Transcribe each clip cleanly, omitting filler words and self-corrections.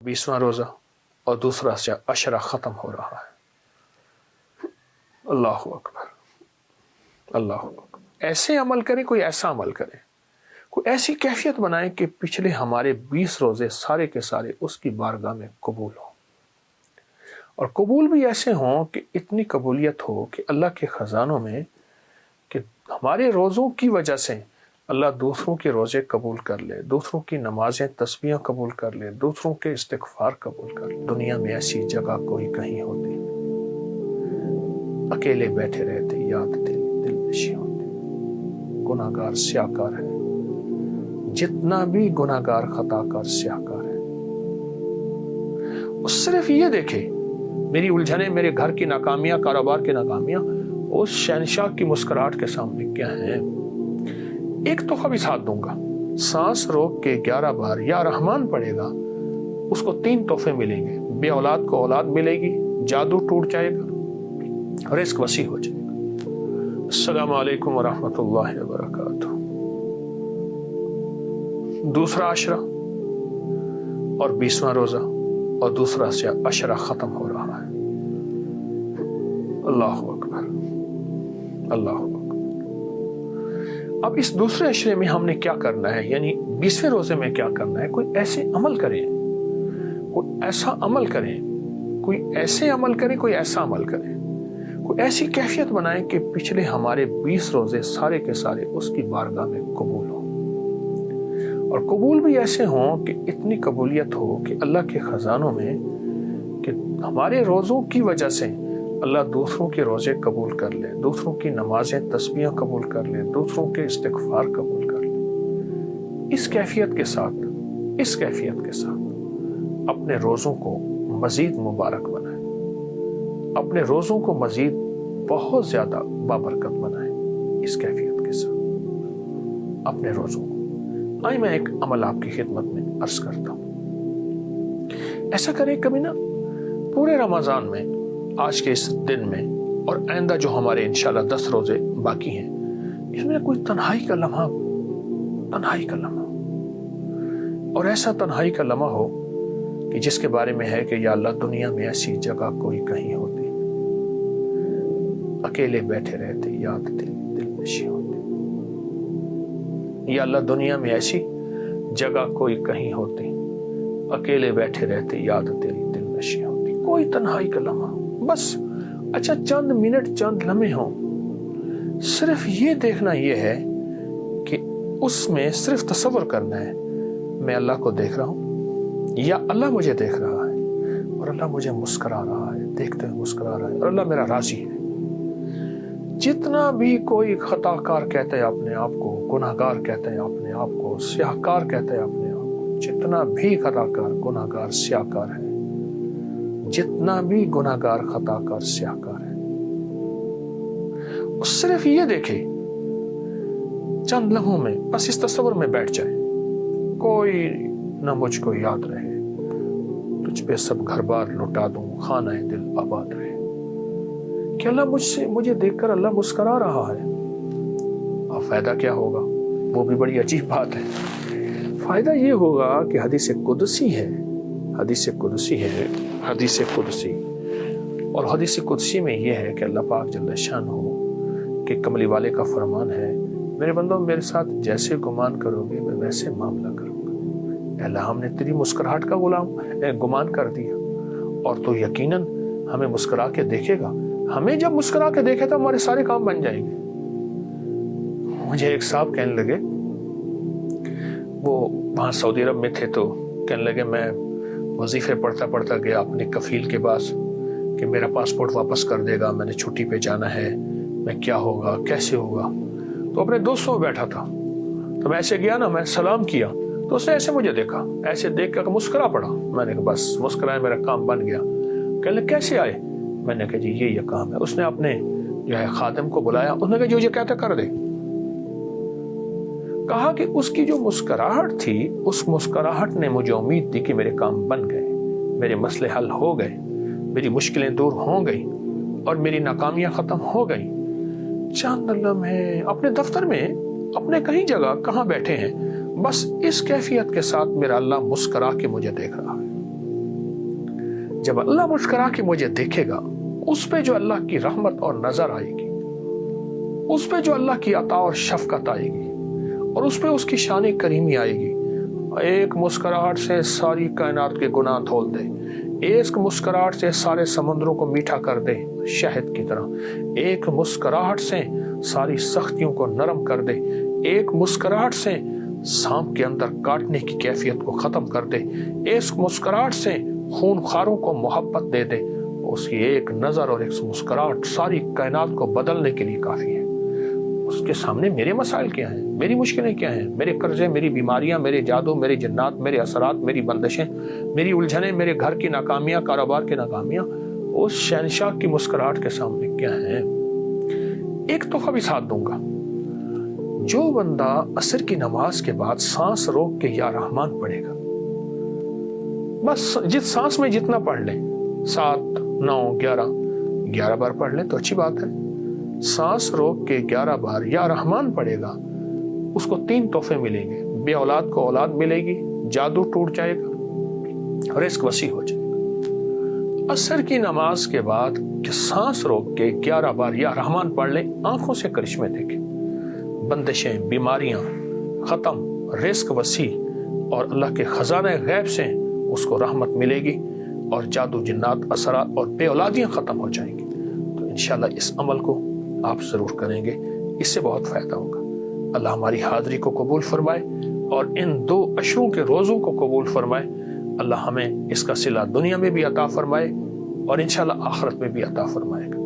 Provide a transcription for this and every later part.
20वां रोज़ा और दूसरा अशरा ख़त्म हो रहा है। अल्लाह अकबर, अल्लाह अकबर। ऐसे अमल करें, कोई ऐसा अमल करें, कोई ऐसी कैफियत बनाएं कि पिछले हमारे 20 रोज़े सारे के सारे उसकी बारगाह में कबूल हों, और कबूल भी ऐसे हों कि इतनी कबूलियत हो कि अल्लाह के ख़जानों में कि हमारे रोज़ों की वजह से अल्लाह दूसरों के रोज़े कबूल कर ले, दूसरों की नमाजें तस्बीहें कबूल कर ले, दूसरों के इस्तिग़फ़ार कबूल कर ले। दुनिया में ऐसी जगह कोई कहीं होती, अकेले बैठे रहते याद दिल नशी होती। गुनाहगार स्याहकार है, जितना भी गुनाहगार खताकार स्याहकार है। वो सिर्फ ये देखे मेरी उलझने, मेरे घर की नाकामियां, कारोबार की नाकामियां उस शहनशाह की मुस्कुराहट के सामने क्या है। एक तोहफा भी साथ दूंगा, सांस रोक के 11 बार या रहमान पड़ेगा, उसको 3 तोहफे मिलेंगे। बे औलाद को औलाद मिलेगी, जादू टूट जाएगा, रिस्क वसी हो जाएगा। अस्सलामु अलैकुम व रहमतुल्लाहि व बरकातुहू। दूसरा अशरा और 20वां रोज़ा और दूसरा अशरा ख़त्म हो रहा है। अल्लाह अकबर, अल्लाह अकबर। अब इस दूसरे अशरे में हमने क्या करना है, यानी 20वें रोज़े में क्या करना है। कोई ऐसे अमल करें, कोई ऐसा अमल करें, कोई ऐसे अमल करें, कोई ऐसा अमल करें, कोई ऐसी कैफियत बनाएं कि पिछले हमारे 20 रोज़े सारे के सारे उसकी बारगाह में कबूल हो, और कबूल भी ऐसे हों कि इतनी कबूलियत हो कि अल्लाह के ख़जानों में कि हमारे रोज़ों की वजह से अल्लाह दूसरों के रोज़े कबूल कर ले, दूसरों की नमाजें तस्बीहें कबूल कर ले, दूसरों के इस्तिग़फ़ार कबूल कर ले। इस कैफियत के साथ अपने रोज़ों को मज़ीद मुबारक बनाएं, अपने रोज़ों को मज़ीद बहुत ज़्यादा बाबरकत बनाएं। इस कैफियत के साथ अपने रोज़ों को। आइए मैं एक अमल आपकी खिदमत में अर्ज़ करता हूँ। ऐसा करें कभी ना, पूरे रमज़ान में, आज के इस दिन में और आइंदा जो हमारे इंशाल्लाह 10 रोज़े बाकी हैं, इसमें कोई तन्हाई का लम्हा, और ऐसा तन्हाई का लम्हा हो कि जिसके बारे में है कि या अल्लाह दुनिया में ऐसी जगह कोई कहीं होती, अकेले बैठे रहते याद दिल नशी होती। या अल्लाह दुनिया में ऐसी जगह कोई कहीं होती, अकेले बैठे रहते याद दिल नशी होती। कोई तन्हाई का लम्हा, बस अच्छा चंद मिनट, चंद लम्हे हों, सिर्फ ये देखना ये है कि उसमें सिर्फ तसव्वुर करना है मैं अल्लाह को देख रहा हूँ, या अल्लाह मुझे देख रहा है और अल्लाह मुझे मुस्कुरा रहा है, देखते हुए मुस्कुरा रहा है, और अल्लाह मेरा राजी है। जितना भी कोई खताकार कहते हैं अपने आप को, गुनाहगार कहते हैं अपने आप को, स्याहकार कहते हैं अपने आप को, जितना भी खताकार, गुनाहगार, स्याहकार है, जितना भी गुनाहगार, खताकार, स्याहकार है, वो सिर्फ ये देखे चंद लम्हों में, बस इस तस्वर में बैठ जाए, कोई न मुझको याद रहे, तुझ पे सब घर बार लुटा दूं, खाना दिल आबाद रहे। कि अल्लाह मुझे देखकर अल्लाह मुस्कुरा रहा है। अब फायदा क्या होगा, वो भी बड़ी अजीब बात है। फायदा ये होगा कि हदीस कुदसी है, और हदीस कुदसी में ये है कि अल्लाह पाक जल्ल शानहू कि कमली वाले का फरमान है, मेरे बंदो मेरे साथ जैसे गुमान करोगे मैं वैसे मामला करूंगा। अल्लाह हमने तेरी मुस्कुराहट का गुमान कर दिया, और तो यकीनन हमें मुस्कुरा के देखेगा। हमें जब मुस्कुरा के देखे तो हमारे सारे काम बन जाएंगे। मुझे एक साहब कहने लगे, वो वहाँ सऊदी अरब में थे, तो कहने लगे मैं वजीफे पढ़ता गया अपने कफील के पास कि मेरा पासपोर्ट वापस कर देगा, मैंने छुट्टी पे जाना है, मैं क्या होगा कैसे होगा। तो अपने दोस्तों में बैठा था, तो मैं ऐसे गया ना, मैं सलाम किया तो उसने ऐसे मुझे देखा, ऐसे देख कर मुस्कुरा पड़ा। मैंने कहा बस मुस्कुराया, मेरा काम बन गया। कहने कैसे आए, मैंने कहा जी ये काम है। उसने अपने जो है खादिम को बुलाया, उसने कहा जो ये कहता कर दे। कहा कि उसकी जो मुस्कुराहट थी, उस मुस्कुराहट ने मुझे उम्मीद दी कि मेरे काम बन गए, मेरे मसले हल हो गए, मेरी मुश्किलें दूर हो गई और मेरी नाकामियां खत्म हो गई। चंद लम्हे अपने दफ्तर में, अपने कहीं जगह कहाँ बैठे हैं, बस इस कैफियत के साथ मेरा अल्लाह मुस्कुरा के मुझे देख रहा है। जब अल्लाह मुस्कुरा के मुझे देखेगा, उस पे जो अल्लाह की रहमत और नजर आएगी, उस पे जो अल्लाह की अता और शफकत आएगी, और उस पे उसकी शान करीमी आएगी। एक मुस्कुराहट से सारी कायनात के गुनाह धोल दे, एक मुस्कुराहट से सारे समुद्रों को मीठा कर दे शहद की तरह, एक मुस्कुराहट से सारी सख्तियों को नरम कर दे, एक मुस्कुराहट से सांप के अंदर काटने की कैफियत को खत्म कर दे, एक मुस्कुराहट से खूनखारों को मोहब्बत दे दे। उसकी एक नजर और एक मुस्कुराहट सारी कायनात को बदलने के लिए काफी है। उसके सामने मेरे मसाइल क्या हैं, मेरी मुश्किलें क्या हैं, मेरे कर्जे, मेरी बीमारियां, मेरे जादू, मेरे जिन्नात, मेरे असरात, मेरी बंदिशें, मेरी उलझनें, मेरे घर की नाकामियां, कारोबार की नाकामियां, उस शहनशाह की मुस्कुराहट के सामने क्या है। एक तोहफा भी साथ दूंगा, जो बंदा असर की नमाज के बाद सांस रोक के या रहमान पढ़ेगा, बस जिस सांस में जितना पढ़ ले, 7, 9, 11 बार पढ़ ले तो अच्छी बात है। सांस रोक के 11 बार या रहमान पढ़ेगा, उसको 3 तोहफे मिलेंगे। बे औलाद को औलाद मिलेगी, जादू टूट जाएगा, रिस्क वसी हो जाएगा। असर की नमाज के बाद कि सांस रोक के 11 बार या रहमान पढ़ ले, आंखों से करिश्मे देखे, बंदिशें, बीमारियां खत्म, रिस्क वसी, और अल्लाह के खजाने गैब से उसको रहमत मिलेगी, और जादू, जिन्नात, असरात और बे औलादियां खत्म हो जाएंगी। तो इंशाल्लाह इस अमल को आप जरूर करेंगे, इससे बहुत फायदा होगा। अल्लाह हमारी हाजिरी को कबूल फरमाए और इन 2 अशरों के रोज़ों को कबूल फरमाए। अल्लाह हमें इसका सिला दुनिया में भी अता फरमाए और इंशाल्लाह आखिरत में भी अता फरमाएगा।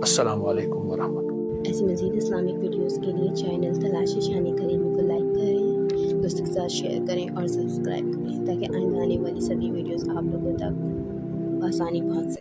अस्सलामु अलैकुम व रहमतुल्लाह। ऐसी मज़ीद इस्लामिक वीडियोस के लिए चैनल तलाश शान करीमी को लाइक करें, दोस्तों के साथ शेयर करें और सब्सक्राइब करें, ताकि आइंदा आने वाली सभी वीडियोस आप लोगों तक आसानी पहुंच सके।